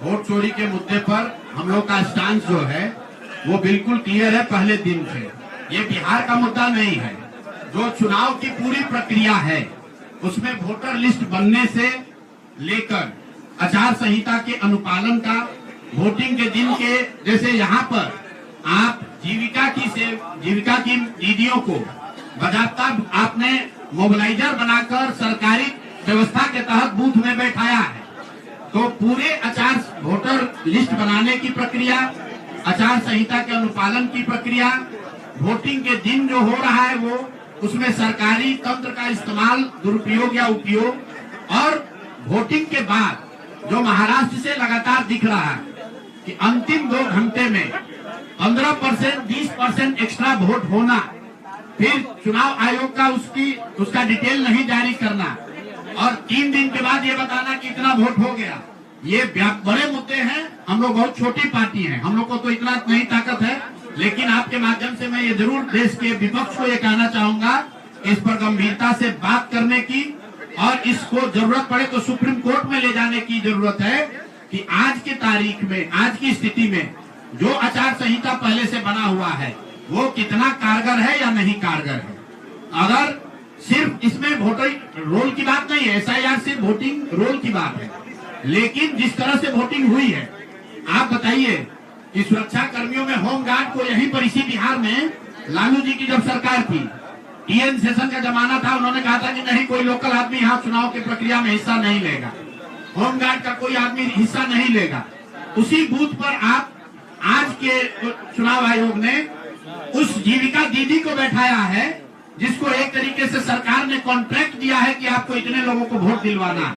Vote चोरी के मुद्दे पर हम लोग का स्टांस जो है वो बिल्कुल क्लियर है पहले दिन से। ये बिहार का मुद्दा नहीं है। जो चुनाव की पूरी प्रक्रिया है उसमें वोटर लिस्ट बनने से लेकर आचार संहिता के अनुपालन का, वोटिंग के दिन के, जैसे यहाँ पर आप जीविका की दीदियों को बाकायदा आपने मोबिलाइजर बनाकर सरकारी व्यवस्था के तहत बूथ में बैठाया है। तो पूरे वोटर लिस्ट बनाने की प्रक्रिया, आचार संहिता के अनुपालन की प्रक्रिया, वोटिंग के दिन जो हो रहा है वो, उसमें सरकारी तंत्र का इस्तेमाल, दुरुपयोग या उपयोग, और वोटिंग के बाद जो महाराष्ट्र से लगातार दिख रहा है कि अंतिम 2 घंटे में 15%, 20% एक्स्ट्रा वोट होना, फिर चुनाव आयोग का उसका डिटेल नहीं जारी करना, और 3 दिन के बाद ये बताना कि इतना वोट हो गया। ये बड़े मुद्दे हैं। हम लोग बहुत छोटी पार्टी हैं, हम लोग को तो इतना नहीं ताकत है, लेकिन आपके माध्यम से मैं ये जरूर देश के विपक्ष को ये कहना चाहूंगा, इस पर गंभीरता से बात करने की, और इसको जरूरत पड़े तो सुप्रीम कोर्ट में ले जाने की जरूरत है कि आज की तारीख में, आज की स्थिति में जो आचार संहिता पहले से बना हुआ है वो कितना कारगर है या नहीं कारगर है। अगर सिर्फ इसमें वोटर रोल की बात नहीं है, SIR सिर्फ वोटिंग रोल की बात है, लेकिन जिस तरह से वोटिंग हुई है, आप बताइए कि सुरक्षा कर्मियों में होमगार्ड को यहीं पर इसी बिहार में लालू जी की जब सरकार थी, TN सेशन का जमाना था, उन्होंने कहा था कि नहीं, कोई लोकल आदमी यहाँ चुनाव की प्रक्रिया में हिस्सा नहीं लेगा, होमगार्ड का कोई आदमी हिस्सा नहीं लेगा। उसी बूथ पर आज के चुनाव आयोग ने उस जीविका दीदी को बैठाया है जिसको एक तरीके से सरकार ने कॉन्ट्रैक्ट दिया है कि आपको इतने लोगों को वोट दिलवाना।